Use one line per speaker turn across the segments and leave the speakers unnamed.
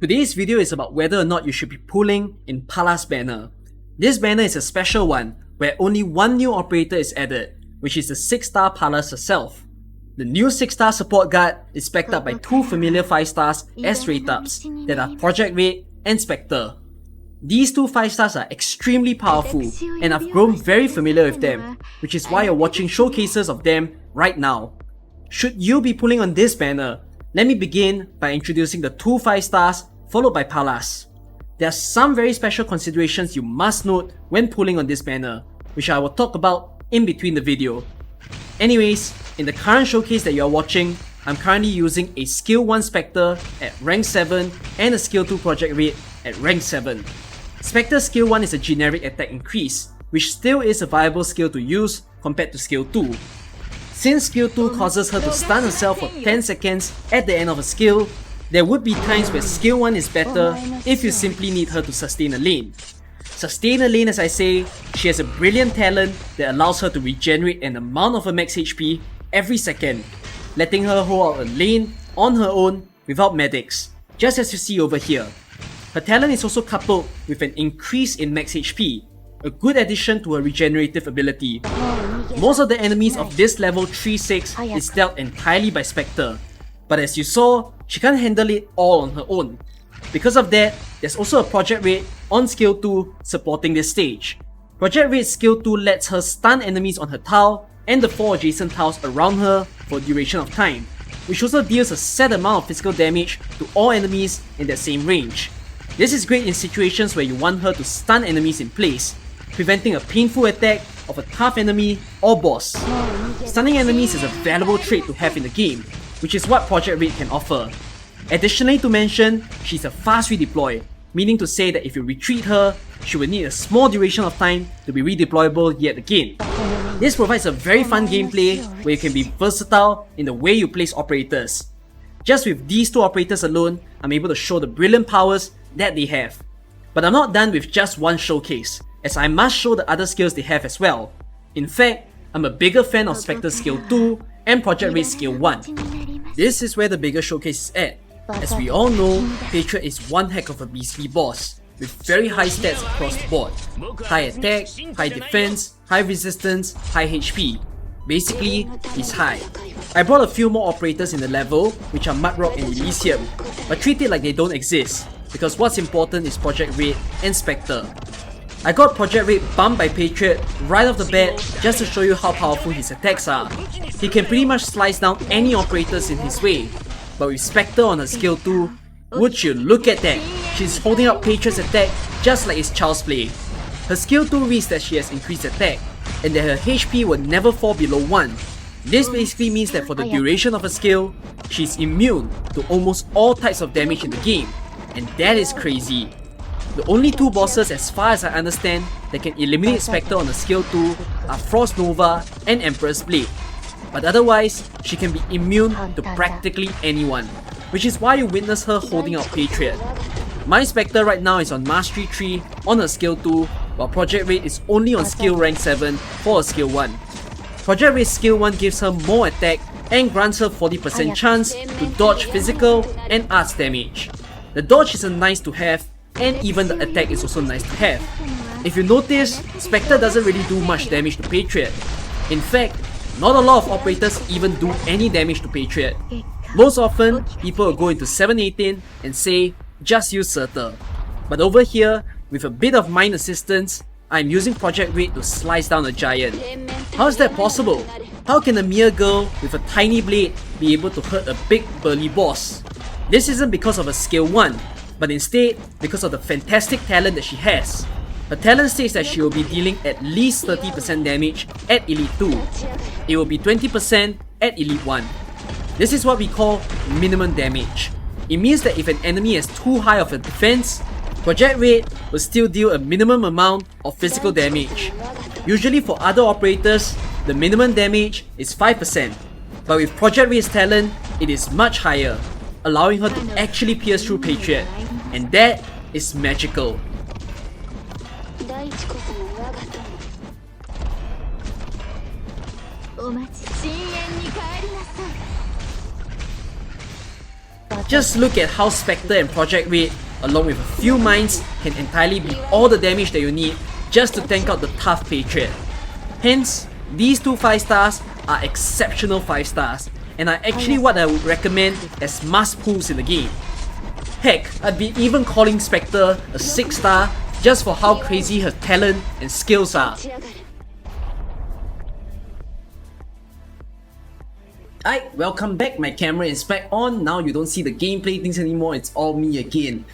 Today's video is about whether or not you should be pulling in Pallas banner. This banner is a special one where only one new operator is added, which is the 6-star Pallas herself. The new 6-star support guard is backed up by two familiar 5-stars as rate-ups that are Project Red and Spectre. These two 5-stars are extremely powerful and I've grown very familiar with them, which is why you're watching showcases of them right now. Should you be pulling on this banner, let me begin by introducing the two 5-stars followed by Pallas. There are some very special considerations you must note when pulling on this banner, which I will talk about in between the video. Anyways, in the current showcase that you are watching, I'm currently using a skill 1 Spectre at rank 7 and a skill 2 Project Red at rank 7. Spectre's skill 1 is a generic attack increase, which still is a viable skill to use compared to skill 2. Since skill 2 causes her to stun herself for 10 seconds at the end of a skill, there would be times where skill 1 is better if you simply need her to sustain a lane. Sustain a lane, as I say, she has a brilliant talent that allows her to regenerate an amount of her max HP every second, letting her hold out a lane on her own without medics, just as you see over here. Her talent is also coupled with an increase in max HP, a good addition to her regenerative ability. Most of the enemies of this level 3-6 is dealt entirely by Spectre, but as you saw, she can't handle it all on her own. Because of that, there's also a Project Red on skill 2 supporting this stage. Project Red's skill 2 lets her stun enemies on her tile and the 4 adjacent tiles around her for a duration of time, which also deals a set amount of physical damage to all enemies in that same range. This is great in situations where you want her to stun enemies in place, preventing a painful attack of a tough enemy or boss. Stunning enemies is a valuable trait to have in the game, which is what Project Red can offer. Additionally to mention, she's a fast redeploy, meaning to say that if you retreat her, she will need a small duration of time to be redeployable yet again. This provides a very fun gameplay where you can be versatile in the way you place operators. Just with these two operators alone, I'm able to show the brilliant powers that they have. But I'm not done with just one showcase, as I must show the other skills they have as well. In fact, I'm a bigger fan of Spectre's skill 2 and Project Red's skill 1. This is where the bigger showcase is at. As we all know, Patriot is one heck of a beastly boss, with very high stats across the board. High attack, high defense, high resistance, high HP. Basically, he's high. I brought a few more operators in the level, which are Mudrock and Elysium, but treat it like they don't exist, because what's important is Project Red and Spectre. I got Project Red bumped by Patriot right off the bat just to show you how powerful his attacks are. He can pretty much slice down any operators in his way, but with Spectre on her skill 2, would you look at that? She's holding up Patriot's attack just like it's child's play. Her skill 2 reads that she has increased attack, and that her HP will never fall below 1. This basically means that for the duration of her skill, she's immune to almost all types of damage in the game, and that is crazy. The only two bosses, as far as I understand, that can eliminate Spectre on a skill 2 are Frost Nova and Emperor's Blade. But otherwise, she can be immune to practically anyone, which is why you witness her holding out Patriot. My Spectre right now is on Mastery 3 on her skill 2, while Project Red is only on skill rank 7 for her skill 1. Project Red's skill 1 gives her more attack and grants her 40% chance to dodge physical and arts damage. The dodge is a nice to have, and even the attack is also nice to have. If you notice, Spectre doesn't really do much damage to Patriot. In fact, not a lot of operators even do any damage to Patriot. Most often, people will go into 718 and say, just use Surtur. But over here, with a bit of mind assistance, I'm using Project Red to slice down a giant. How is that possible? How can a mere girl with a tiny blade be able to hurt a big burly boss? This isn't because of her skill 1, but instead because of the fantastic talent that she has. Her talent states that she will be dealing at least 30% damage at Elite 2. It will be 20% at Elite 1. This is what we call minimum damage. It means that if an enemy has too high of a defense, Project Red will still deal a minimum amount of physical damage. Usually for other operators, the minimum damage is 5%, but with Project Red's talent, it is much higher, allowing her to actually pierce through Patriot, and that is magical. Just look at how Spectre and Project Red, along with a few mines, can entirely be all the damage that you need just to tank out the tough Patriot. Hence, these two 5 stars are exceptional 5 stars, and are actually what I would recommend as must pulls in the game. Heck, I'd be even calling Spectre a 6 star just for how crazy her talent and skills are. Alright, welcome back. My camera is back on. Now you don't see the gameplay things anymore, it's all me again.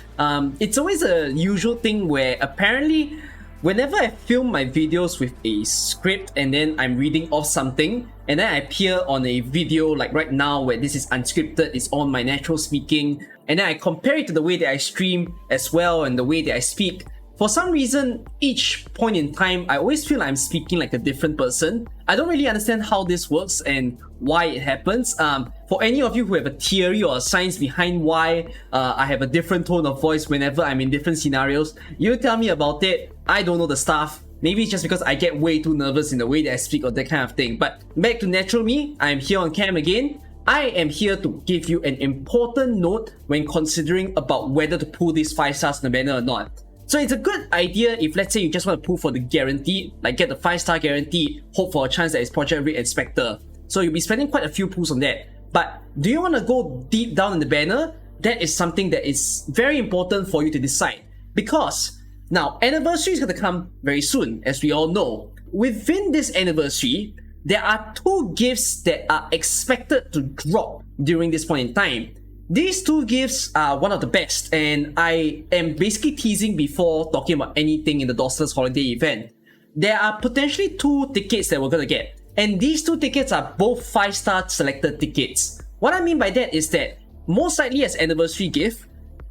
It's always a usual thing where apparently whenever I film my videos with a script and then I'm reading off something and then I appear on a video like right now where this is unscripted, it's on my natural speaking, and then I compare it to the way that I stream as well and the way that I speak, for some reason, each point in time, I always feel like I'm speaking like a different person. I don't really understand how this works and why it happens. For any of you who have a theory or a science behind why I have a different tone of voice whenever I'm in different scenarios, you tell me about it. I don't know the stuff. Maybe it's just because I get way too nervous in the way that I speak or that kind of thing. But back to natural me, I'm here on cam again. I am here to give you an important note when considering about whether to pull these 5 stars in the banner or not. So it's a good idea if, let's say, you just want to pull for the guaranteed, like get the 5 star guaranteed, hope for a chance that it's Project Red and Spectre. So you'll be spending quite a few pulls on that. But do you want to go deep down in the banner? That is something that is very important for you to decide. Because now, anniversary is going to come very soon, as we all know. Within this anniversary, there are 2 gifts that are expected to drop during this point in time. These 2 gifts are one of the best, and I am basically teasing before talking about anything in the Dauntless Holiday event. There are potentially 2 tickets that we're gonna get, and these 2 tickets are both 5-star selected tickets. What I mean by that is that, most likely as anniversary gift,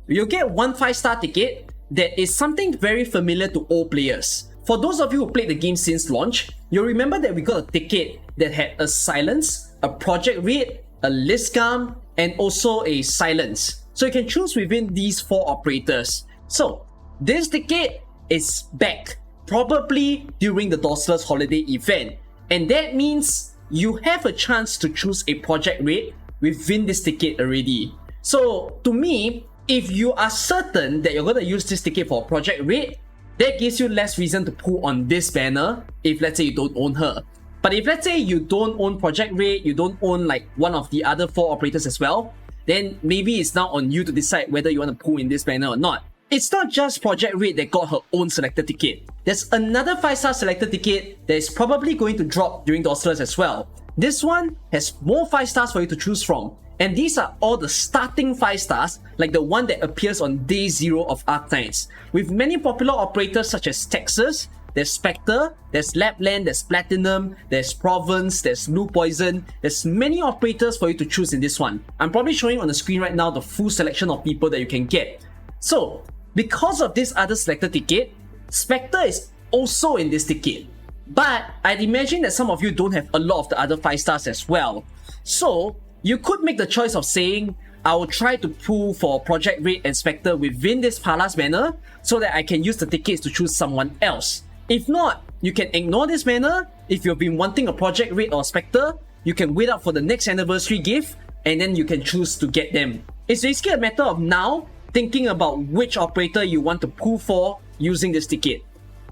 you'll get 1 5-star ticket that is something very familiar to all players. For those of you who played the game since launch, you'll remember that we got a ticket that had a Silence, a Project Red, a Liscam, and also a Silence. So you can choose within these 4 operators. So this ticket is back, probably during the Dauntless Holiday event. And that means you have a chance to choose a Project Red within this ticket already. So to me, if you are certain that you're going to use this ticket for Project Red, that gives you less reason to pull on this banner if, let's say, you don't own her. But if, let's say, you don't own Project Red, you don't own like one of the other 4 operators as well, then maybe it's now on you to decide whether you want to pull in this banner or not. It's not just Project Red that got her own selected ticket. There's another 5-star selected ticket that is probably going to drop during Dauntless as well. This one has more 5 stars for you to choose from. And these are all the starting 5 stars, like the one that appears on day 0 of Arknights, with many popular operators such as Texas, there's Spectre, there's Lapland, there's Platinum, there's Provence, there's Blue Poison. There's many operators for you to choose in this one. I'm probably showing on the screen right now the full selection of people that you can get. So, because of this other selected ticket, Spectre is also in this ticket. But I'd imagine that some of you don't have a lot of the other 5 stars as well. So, you could make the choice of saying, I will try to pull for Project Red and Spectre within this Palas banner so that I can use the tickets to choose someone else. If not, you can ignore this banner. If you've been wanting a Project Red or Spectre, you can wait up for the next anniversary gift and then you can choose to get them. It's basically a matter of now thinking about which operator you want to pull for using this ticket.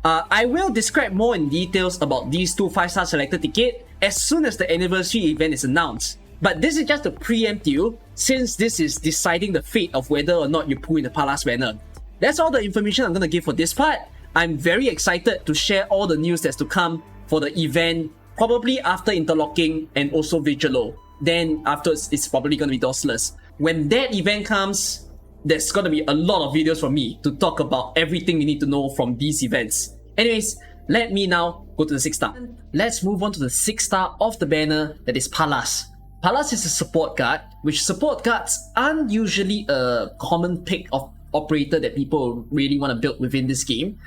I will describe more in details about these 2 5-star selected tickets as soon as the anniversary event is announced. But this is just to preempt you, since this is deciding the fate of whether or not you pull in the Palas banner. That's all the information I'm going to give for this part. I'm very excited to share all the news that's to come for the event, probably after Interlocking and also Vigilo. Then afterwards, it's probably going to be Dauntless. When that event comes, there's going to be a lot of videos from me to talk about everything you need to know from these events. Anyways, let me now go to the 6-star. Let's move on to the 6-star of the banner, that is Palas. Palas is a support guard, which support guards aren't usually a common pick of operator that people really want to build within this game.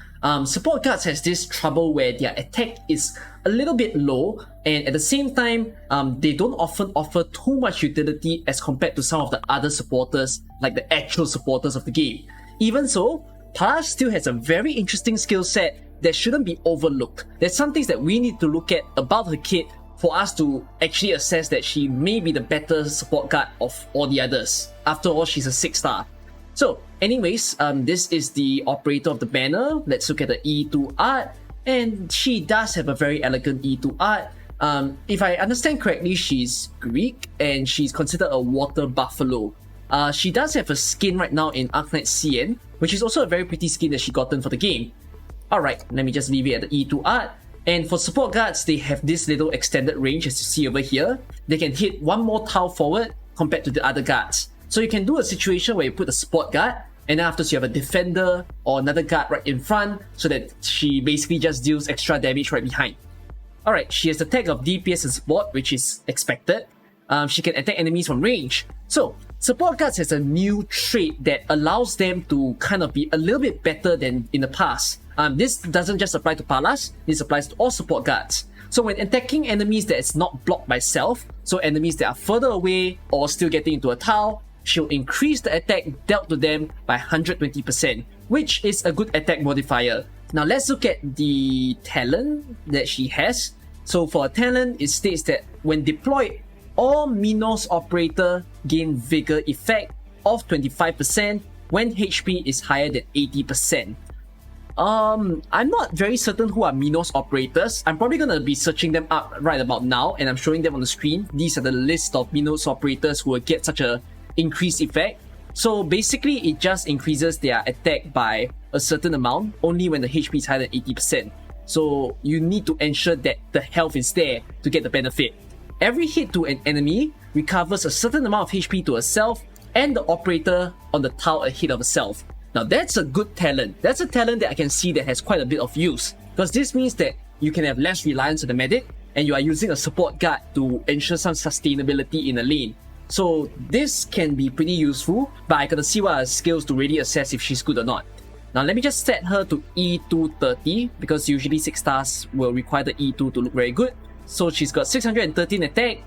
Support guards has this trouble where their attack is a little bit low, and at the same time, they don't often offer too much utility as compared to some of the other supporters, like the actual supporters of the game. Even so, Palas still has a very interesting skill set that shouldn't be overlooked. There's some things that we need to look at about her kit for us to actually assess that she may be the better support guard of all the others. After all, she's a 6-star. So anyways, this is the operator of the banner. Let's look at the E2 art. And she does have a very elegant E2 art. If I understand correctly, she's Greek and she's considered a water buffalo. She does have a skin right now in Arknight CN, which is also a very pretty skin that she gotten for the game. Alright, let me just leave it at the E2 art. And for support guards, they have this little extended range as you see over here. They can hit one more tile forward compared to the other guards. So you can do a situation where you put a support guard, and then after you have a defender or another guard right in front, so that she basically just deals extra damage right behind. Alright, she has the tag of DPS and support, which is expected. She can attack enemies from range. So, support guards has a new trait that allows them to kind of be a little bit better than in the past. This doesn't just apply to Palas, this applies to all support guards. So when attacking enemies that is not blocked by self, so enemies that are further away or still getting into a tile, she'll increase the attack dealt to them by 120%, which is a good attack modifier. Now let's look at the talent that she has. So for a talent, it states that when deployed, all Minos operator gain vigor effect of 25% when HP is higher than 80%. I'm not very certain who are Minos operators. I'm probably gonna be searching them up right about now and I'm showing them on the screen. These are the list of Minos operators who will get such a increased effect. So basically it just increases their attack by a certain amount only when the HP is higher than 80%. So you need to ensure that the health is there to get the benefit. Every hit to an enemy recovers a certain amount of HP to herself and the operator on the tile ahead of herself. Now that's a good talent. That's a talent that I can see that has quite a bit of use, because this means that you can have less reliance on the medic and you are using a support guard to ensure some sustainability in a lane. So this can be pretty useful, but I gotta see what are skills to really assess if she's good or not. Now let me just set her to E230, because usually 6 stars will require the E2 to look very good. So she's got 613 attack.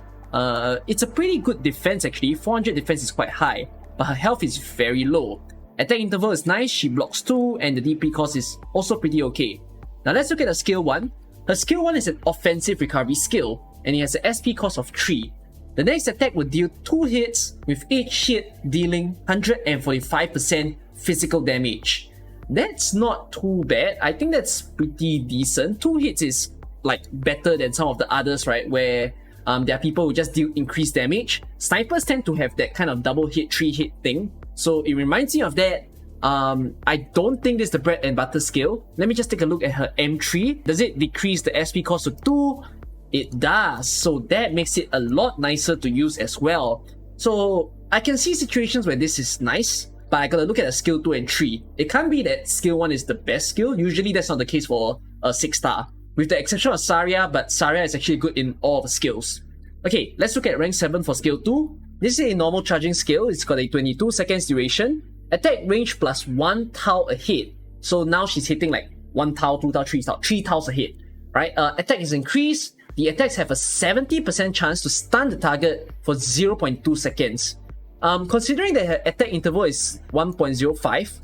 It's a pretty good defense actually. 400 defense is quite high, but her health is very low. Attack interval is nice, she blocks 2, and the DP cost is also pretty okay. Now let's look at her skill 1. Her skill 1 is an offensive recovery skill, and it has an SP cost of 3. The next attack will deal 2 hits, with each hit dealing 145% physical damage. That's not too bad. I think that's pretty decent. 2 hits is like better than some of the others, right? Where there are people who just deal increased damage. Snipers tend to have that kind of double hit, 3 hit thing. So it reminds me of that. I don't think this is the bread and butter skill. Let me just take a look at her M3. Does it decrease the SP cost to 2? It does. So that makes it a lot nicer to use as well. So I can see situations where this is nice, but I gotta look at a skill 2 and 3. It can't be that skill 1 is the best skill. Usually that's not the case for a 6 star. With the exception of Saria, but Saria is actually good in all of the skills. Okay, let's look at rank 7 for skill 2. This is a normal charging skill. It's got a 22 seconds duration. Attack range plus 1 tile ahead. So now she's hitting like 1 tile, 2 tile, 3 tile, 3 tiles ahead. Right? Attack is increased. The attacks have a 70% chance to stun the target for 0.2 seconds. Considering that her attack interval is 1.05,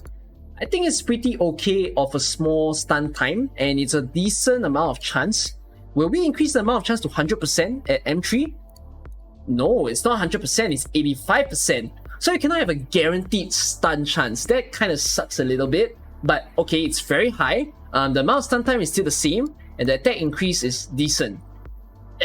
I think it's pretty okay of a small stun time, and it's a decent amount of chance. Will we increase the amount of chance to 100% at M3? No, it's not 100%, it's 85%. So you cannot have a guaranteed stun chance. That kind of sucks a little bit, but okay, it's very high. The amount of stun time is still the same, and the attack increase is decent.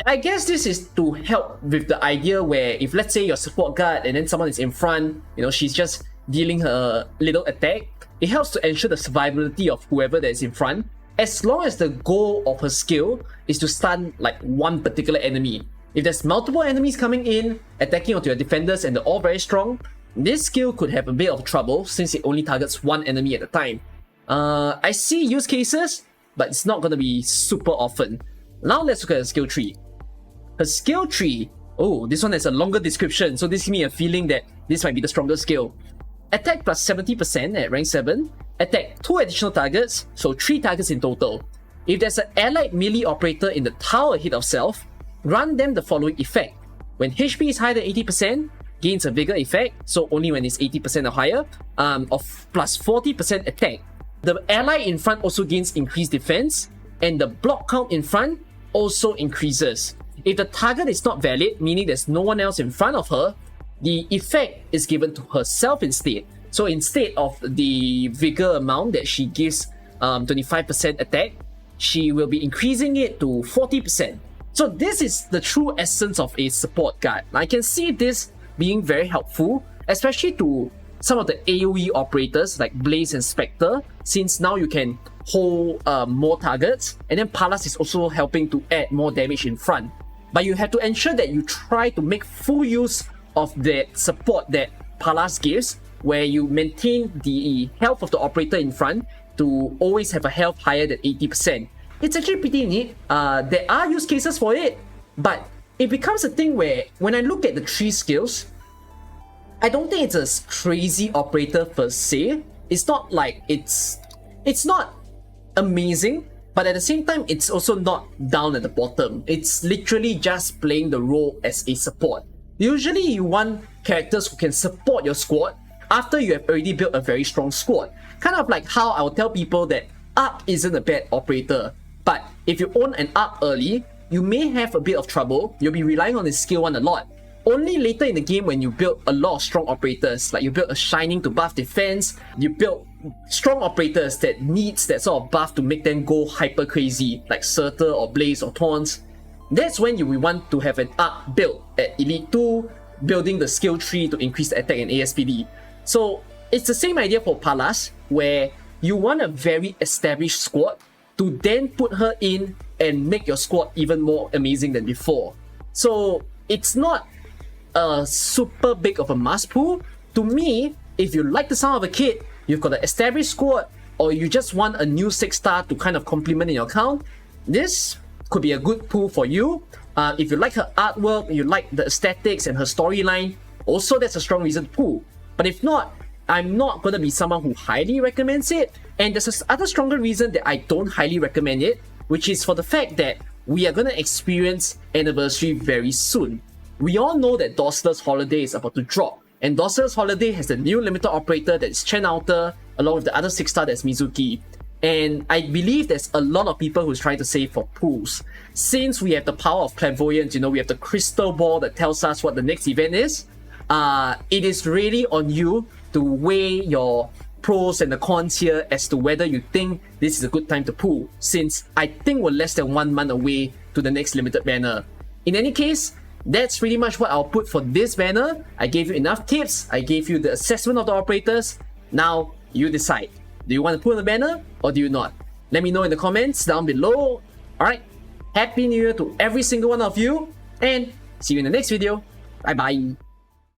I guess this is to help with the idea where if let's say your support guard and then someone is in front, she's just dealing her little attack, it helps to ensure the survivability of whoever that is in front, as long as the goal of her skill is to stun like one particular enemy. If there's multiple enemies coming in, attacking onto your defenders and they're all very strong, this skill could have a bit of trouble since it only targets one enemy at a time. I see use cases, but it's not going to be super often. Now let's look at her skill tree. Her skill tree, oh, this one has a longer description, so this gives me a feeling that this might be the stronger skill. Attack plus 70% at rank 7, attack 2 additional targets, so 3 targets in total. If there's an allied melee operator in the tile ahead of self, grant them the following effect. When HP is higher than 80%, gains a vigor effect, so only when it's 80% or higher, of plus 40% attack. The ally in front also gains increased defense, and the block count in front also increases. If the target is not valid, meaning there's no one else in front of her, the effect is given to herself instead. So instead of the vigor amount that she gives 25% attack, she will be increasing it to 40%. So this is the true essence of a support card. I can see this being very helpful, especially to some of the AoE operators like Blaze and Spectre, since now you can hold more targets, and then Palas is also helping to add more damage in front. But you have to ensure that you try to make full use of that support that Palas gives, where you maintain the health of the operator in front to always have a health higher than 80%. It's actually pretty neat. There are use cases for it, but it becomes a thing where when I look at the 3 skills, I don't think it's a crazy operator per se. It's not like it's not amazing, but at the same time, it's also not down at the bottom. It's literally just playing the role as a support. Usually you want characters who can support your squad after you have already built a very strong squad. Kind of like how I will tell people that ARC isn't a bad operator, but if you own an ARC early, you may have a bit of trouble. You'll be relying on his skill 1 a lot. Only later in the game when you build a lot of strong operators, like you build a Shining to buff defense, you build strong operators that needs that sort of buff to make them go hyper crazy, like Surtur or Blaze or Taunts. That's when you will want to have an ARC build at Elite 2, building the skill tree to increase the attack and ASPD. So it's the same idea for Palas, where you want a very established squad to then put her in and make your squad even more amazing than before. So it's not a super big of a must pull. To me, if you like the sound of a kit, you've got an established squad, or you just want a new 6-star to kind of complement in your account, this could be a good pull for you. If you like her artwork, you like the aesthetics and her storyline, also that's a strong reason to pull. But if not, I'm not going to be someone who highly recommends it. And there's another stronger reason that I don't highly recommend it, which is for the fact that we are going to experience Anniversary very soon. We all know that Dorsler's Holiday is about to drop, and Dorsler's Holiday has the new limited operator that is Chen Outer, along with the other 6-star that's Mizuki. And I believe there's a lot of people who's trying to save for pools. Since we have the power of clairvoyance, we have the crystal ball that tells us what the next event is, it is really on you to weigh your pros and the cons here as to whether you think this is a good time to pull, since I think we're less than 1 month away to the next limited banner. In any case, that's pretty much what I'll put for this banner. I gave you enough tips, I gave you the assessment of the operators. Now, you decide. Do you want to pull the banner or do you not? Let me know in the comments down below. Alright, Happy New Year to every single one of you, and see you in the next video. Bye bye.